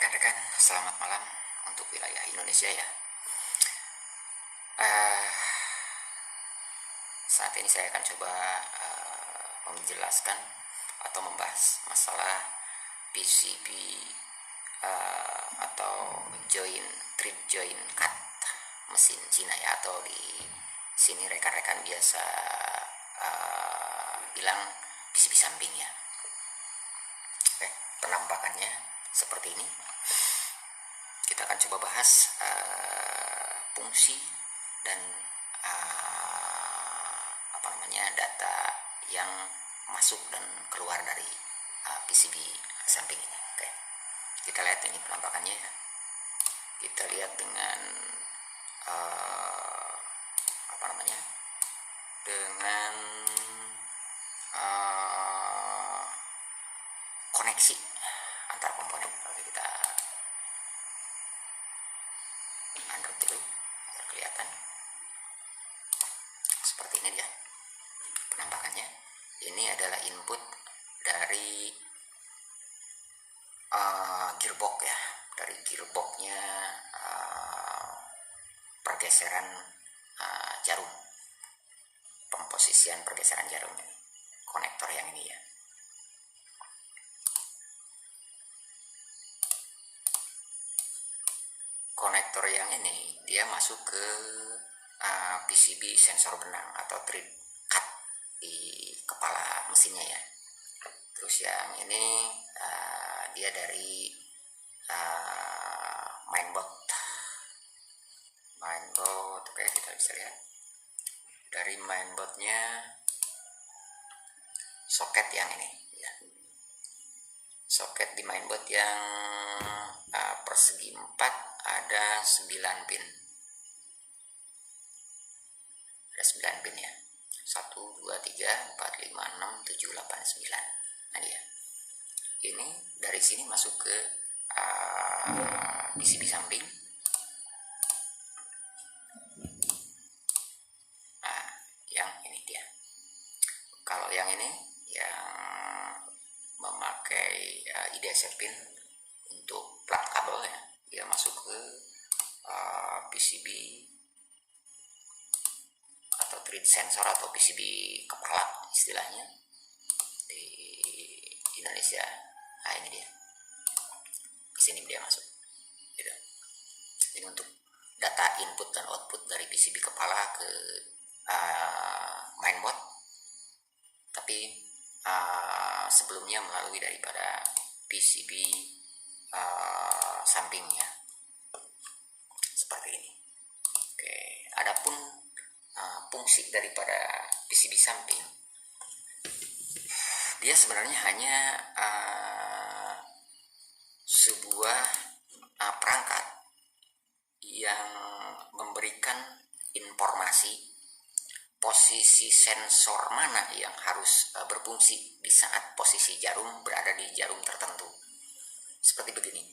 Rekan-rekan, selamat malam untuk wilayah Indonesia ya. Uh, saat ini saya akan coba menjelaskan atau membahas masalah PCB atau trip joint cut mesin Cina ya, atau di sini rekan-rekan biasa bilang PCB samping ya. Oke, penampakannya seperti ini. Kita akan coba bahas fungsi dan data yang masuk dan keluar dari PCB samping ini. Oke, kita lihat ini penampakannya ya. Kita lihat dengan dengan koneksi antar komponen. Oke, kita unroot dulu biar kelihatan. Seperti ini dia penampakannya. Ini adalah input dari gearbox ya. Dari gearboxnya pergeseran jarum, pemposisian pergeseran jarum ini, konektor yang ini ya. Konektor yang ini dia masuk ke PCB sensor benang atau thread cut di kepala mesinnya ya. Terus yang ini dia dari mainboard. Oke, kita bisa lihat dari mainboardnya soket yang ini ya. Soket di mainboard yang persegi 4 ada 9 pin. Ada 9 pin ya. 1, 2, 3, 4, 5, 6, 7, 8, 9. Nah dia. Ini dari sini masuk ke PCB samping. Nah, yang ini dia. Kalau yang ini yang memakai IDC pin untuk plug kabel ya, dia masuk ke PCB atau thread sensor atau PCB kepala istilahnya di Indonesia. Nah ini dia, kesini dia masuk gitu. Ini untuk data input dan output dari PCB kepala ke mainboard, tapi sebelumnya melalui daripada PCB sampingnya seperti ini. Oke, adapun fungsi daripada PCB samping, dia sebenarnya hanya sebuah perangkat yang memberikan informasi posisi sensor mana yang harus berfungsi di saat posisi jarum berada di jarum tertentu. Seperti begini,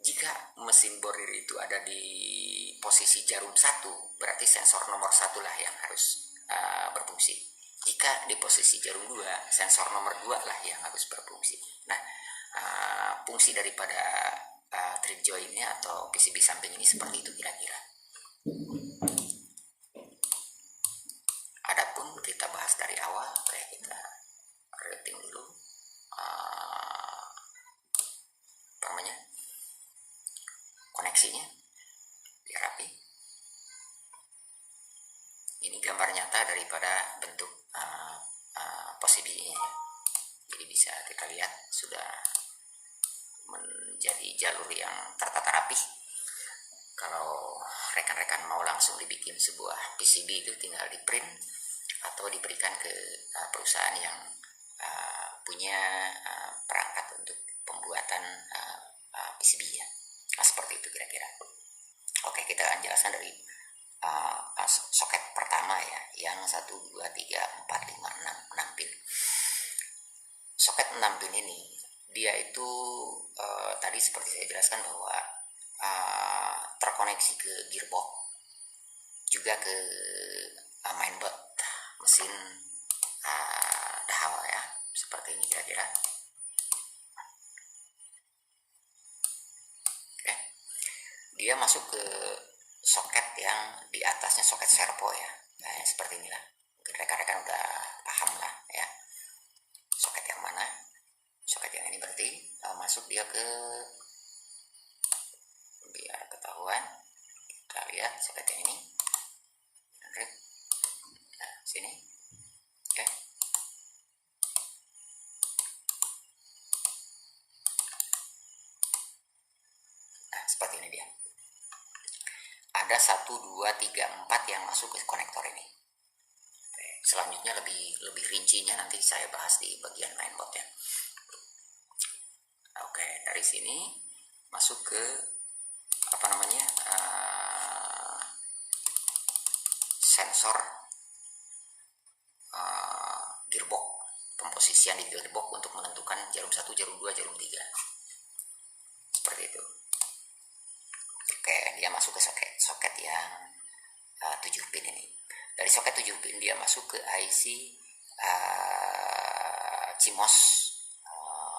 jika mesin borir itu ada di posisi jarum 1, berarti sensor nomor 1 lah yang harus berfungsi. Jika di posisi jarum 2, sensor nomor 2 lah yang harus berfungsi. Nah, fungsi daripada thread jointnya atau PCB samping ini seperti itu kira-kira. Adapun kita bahas dari awal, kayak kita rating dulu koneksinya biar rapi. Ini gambar nyata daripada bentuk PCB-nya ya. Jadi bisa kita lihat sudah menjadi jalur yang tertata rapi. Kalau rekan-rekan mau langsung dibikin sebuah PCB itu tinggal di print atau diberikan ke perusahaan yang punya perangkat untuk pembuatan PCB ya. Nah, seperti itu kira-kira. Oke, kita akan jelaskan dari soket pertama ya, yang 1, 2, 3, 4, 5, 6 pin. Soket 6 pin ini dia itu tadi seperti saya jelaskan bahwa terkoneksi ke gearbox, juga ke mainboard mesin dahal ya, seperti ini kira-kira. dia masuk ke soket yang di atasnya soket servo ya. Nah, seperti inilah. Mungkin rekan-rekan udah paham lah ya. Soket yang mana? Soket yang ini berarti masuk dia ke, biar ketahuan, kita lihat soket yang ini. Nah, sini. Oke. Nah, seperti ini dia. Ada 1, 2, 3, 4 yang masuk ke konektor ini. Oke. Selanjutnya lebih rincinya nanti saya bahas di bagian mainboard ya. Oke, dari sini masuk ke apa namanya, sensor gearbox, pemposisian di gearbox untuk menentukan jarum 1, jarum 2, jarum 3. Seperti itu. Oke, dia masuk ke soket yang 7 pin ini. Dari soket 7 pin dia masuk ke IC CMOS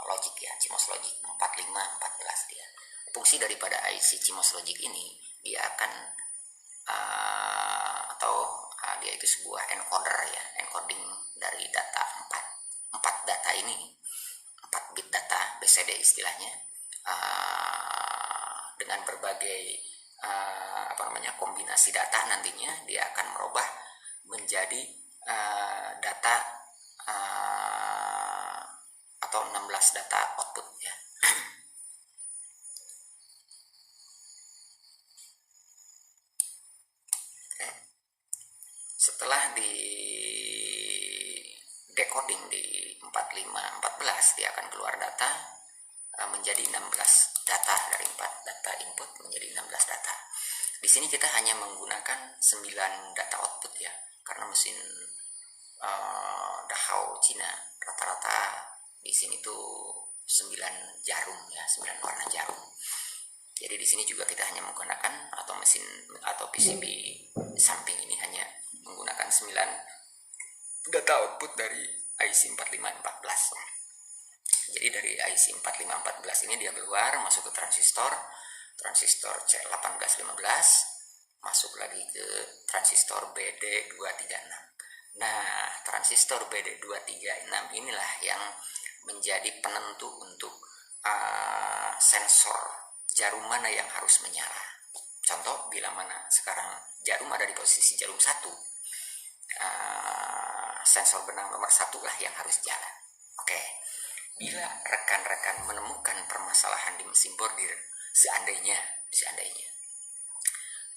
Logic ya, CMOS Logic 4514 dia. Fungsi daripada IC CMOS Logic ini, dia akan dia itu sebuah encoder ya, encoding dari data 4 data ini, 4 bit data BCD istilahnya, dengan berbagai kombinasi data nantinya dia akan merubah menjadi data atau 16 data output ya. Setelah di decoding di 4514 dia akan keluar data menjadi 16 data, dari 4 data input menjadi 16 data. Di sini kita hanya menggunakan 9 data output ya, karena mesin Dahau Cina rata-rata di sini tuh 9 jarum ya, 9 warna jarum. Jadi di sini juga kita hanya menggunakan atau mesin atau PCB samping ini hanya menggunakan 9 data output dari IC 4514. Jadi dari IC 4514 ini dia keluar masuk ke transistor C1815, masuk lagi ke transistor BD236. Nah, transistor BD236 inilah yang menjadi penentu untuk sensor jarum mana yang harus menyala. Contoh, bila mana sekarang jarum ada di posisi jarum 1, sensor benang nomor 1 lah yang harus jalan. Oke, bila rekan-rekan menemukan permasalahan di mesin bordir, seandainya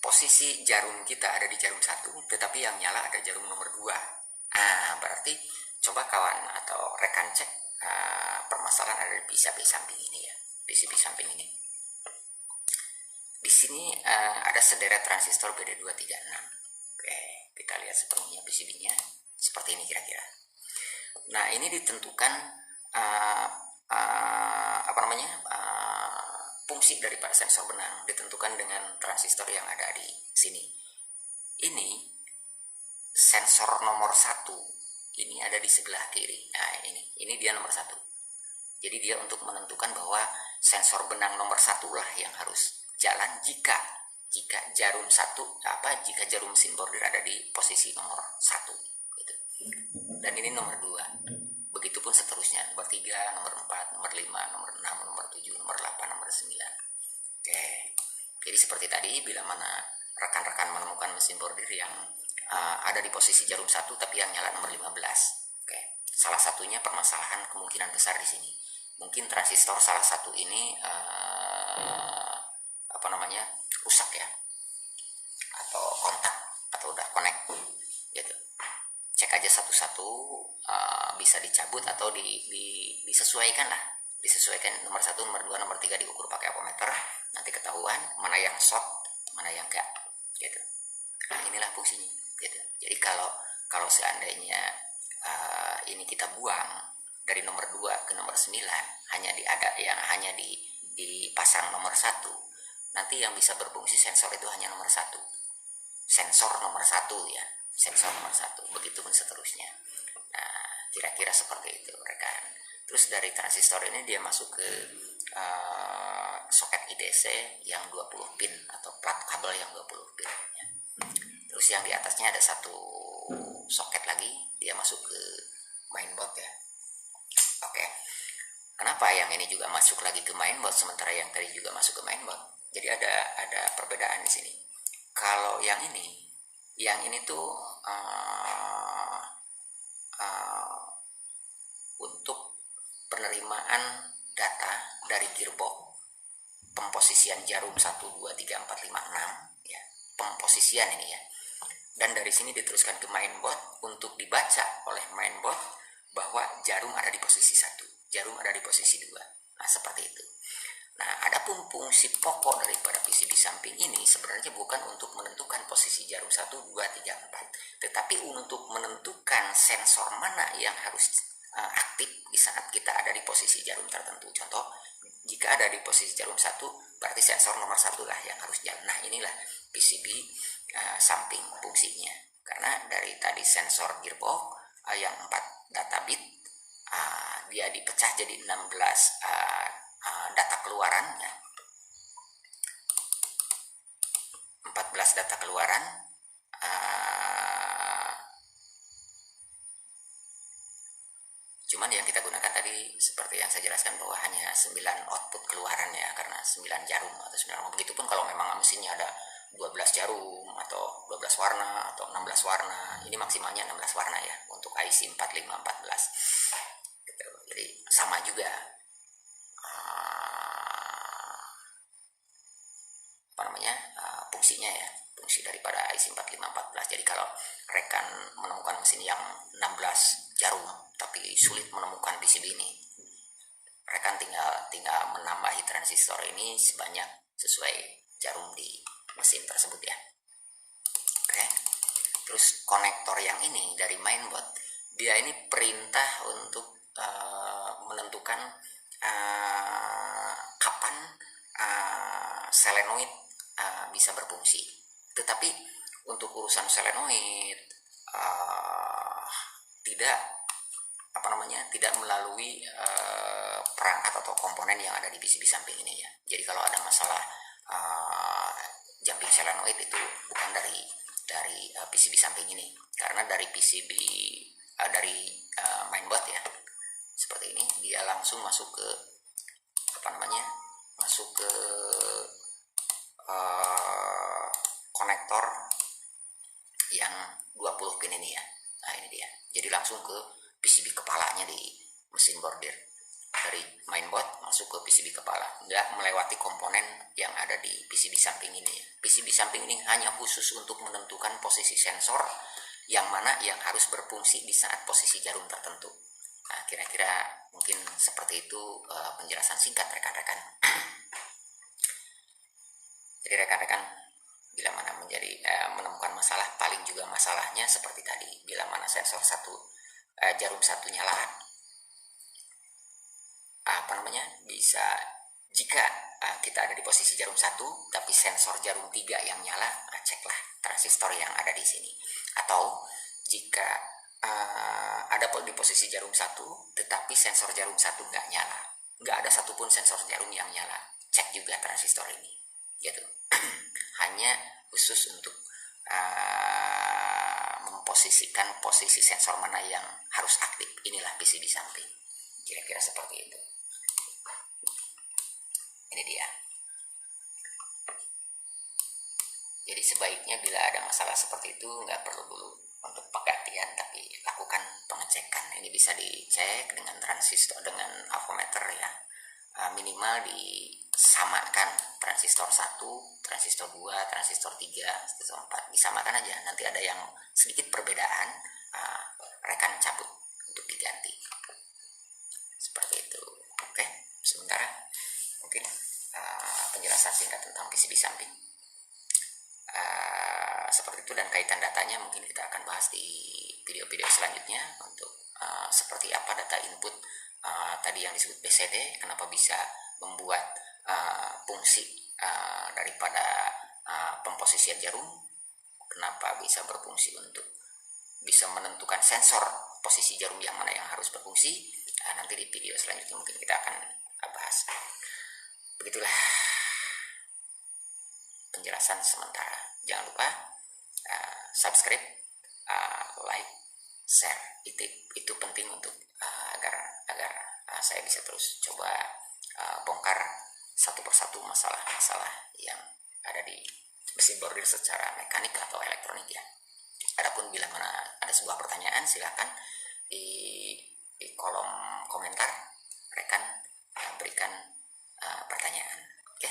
posisi jarum kita ada di jarum 1, tetapi yang nyala ada jarum nomor 2, berarti coba kawan atau rekan cek permasalahan ada di PCB samping ini ya, PCB samping ini. Di sini ada sederet transistor BD236. Oke, kita lihat sepenuhnya PCB-nya seperti ini kira-kira. Nah, ini ditentukan fungsi daripada sensor benang ditentukan dengan transistor yang ada di sini. Ini sensor nomor 1 ini ada di sebelah kiri. Nah, ini dia nomor 1. Jadi dia untuk menentukan bahwa sensor benang nomor 1 lah yang harus jalan jika jarum 1 jika jarum mesin bordir ada di posisi nomor 1 gitu. Dan ini nomor 2. Begitupun seterusnya, nomor 3, nomor 4, nomor 5, nomor 6, nomor 7, nomor 8, nomor 9. Oke. Jadi seperti tadi, bila mana rekan-rekan menemukan mesin bordir yang ada di posisi jarum 1 tapi yang nyala nomor 15. Oke. Salah satunya permasalahan kemungkinan besar di sini. Mungkin transistor salah satu ini rusak ya, atau kontak atau udah connect gitu. Cek aja satu-satu, bisa dicabut atau disesuaikan lah, disesuaikan nomor 1, nomor 2, nomor 3 diukur pakai ampermeter, nanti ketahuan mana yang short, mana yang enggak gitu. Nah, inilah fungsinya gitu. Jadi kalau seandainya ini kita buang dari nomor 2 ke nomor 9, hanya dipasang nomor 1, nanti yang bisa berfungsi sensor itu hanya nomor 1. Sensor nomor 1 ya, sensor nomor 1. Begitupun seterusnya. Nah, kira-kira seperti itu rekan. Terus dari transistor ini dia masuk ke soket IDC yang 20 pin atau plat kabel yang 20 pin ya. Terus yang di atasnya ada satu soket lagi, dia masuk ke mainboard ya. Oke. Kenapa yang ini juga masuk lagi ke mainboard sementara yang tadi juga masuk ke mainboard? Jadi ada perbedaan di sini. Kalau yang ini tuh untuk penerimaan data dari gearbox, pemposisian jarum 1, 2, 3, 4, 5, 6 ya, pemposisian ini ya. Dan dari sini diteruskan ke mainboard untuk dibaca oleh mainboard bahwa jarum ada di posisi 1, jarum ada di posisi 2. Nah, seperti itu. Nah, adapun fungsi pokok daripada PCB samping ini sebenarnya bukan untuk menentukan posisi jarum 1, 2, 3, 4, tetapi untuk menentukan sensor mana yang harus aktif di saat kita ada di posisi jarum tertentu. Contoh, jika ada di posisi jarum 1, berarti sensor nomor 1 lah yang harus jalan. Nah, inilah PCB samping fungsinya. Karena dari tadi sensor gearbox yang 4 data bit, dia dipecah jadi 16 data keluaran ya. 14 data keluaran, cuman yang kita gunakan tadi seperti yang saya jelaskan bahwa hanya 9 output keluaran ya, karena 9 jarum atau 9. Begitupun kalau memang mesinnya ada 12 jarum atau 12 warna atau 16 warna, ini maksimalnya 16 warna ya untuk IC 4514 gitu. Jadi sama juga fungsinya ya, fungsi daripada IC 4514. Jadi kalau rekan menemukan mesin yang 16 jarum tapi sulit menemukan PCB ini, rekan tinggal menambahi transistor ini sebanyak sesuai jarum di mesin tersebut ya. Oke. Terus konektor yang ini dari mainboard, dia ini perintah untuk menentukan kapan solenoid bisa berfungsi. Tetapi untuk urusan solenoid tidak melalui perangkat atau komponen yang ada di PCB samping ini ya. Jadi kalau ada masalah jumping solenoid itu bukan dari PCB samping ini, karena dari PCB dari mainboard ya seperti ini, dia langsung masuk ke masuk ke konektor yang 20 pin ini ya. Nah, ini dia. Jadi langsung ke PCB kepalanya di mesin bordir. Dari mainboard masuk ke PCB kepala, nggak melewati komponen yang ada di PCB samping ini ya. PCB samping ini hanya khusus untuk menentukan posisi sensor yang mana yang harus berfungsi di saat posisi jarum tertentu. Nah, kira-kira mungkin seperti itu penjelasan singkat rekan-rekan. Jadi rekan-rekan bila mana menemukan masalah, paling juga masalahnya seperti tadi, bila mana sensor jarum 1 nyala, bisa jika kita ada di posisi jarum 1 tapi sensor jarum 3 yang nyala, ceklah transistor yang ada di sini. Atau jika ada di posisi jarum 1 tetapi sensor jarum 1 nggak nyala, nggak ada satupun sensor jarum yang nyala, cek juga transistor ini gitu. Hanya khusus untuk memposisikan posisi sensor mana yang harus aktif. Inilah PCB samping, kira-kira seperti itu. Ini dia. Jadi sebaiknya bila ada masalah seperti itu nggak perlu dulu untuk penggantian, tapi lakukan pengecekan. Ini bisa dicek dengan transistor, dengan avometer ya. Minimal disamakan transistor 1, transistor 2, transistor 3, transistor 4. Disamakan aja. Nanti ada yang sedikit perbedaan, rekan cabut untuk diganti. Seperti itu. Oke, sementara mungkin penjelasan singkat tentang PCB samping seperti itu, dan kaitan datanya mungkin kita akan bahas di video-video selanjutnya untuk seperti apa data input tadi yang disebut BCD, kenapa bisa membuat fungsi daripada pemposisian jarum, kenapa bisa berfungsi untuk bisa menentukan sensor posisi jarum yang mana yang harus berfungsi. Nanti di video selanjutnya mungkin kita akan bahas. Begitulah penjelasan sementara. Jangan lupa subscribe, like, share. Itu penting untuk agar saya bisa terus coba bongkar satu persatu masalah-masalah yang ada di mesin bordir secara mekanik atau elektronik ya. Adapun bila mana ada sebuah pertanyaan, silakan di kolom komentar rekan berikan pertanyaan. Oke.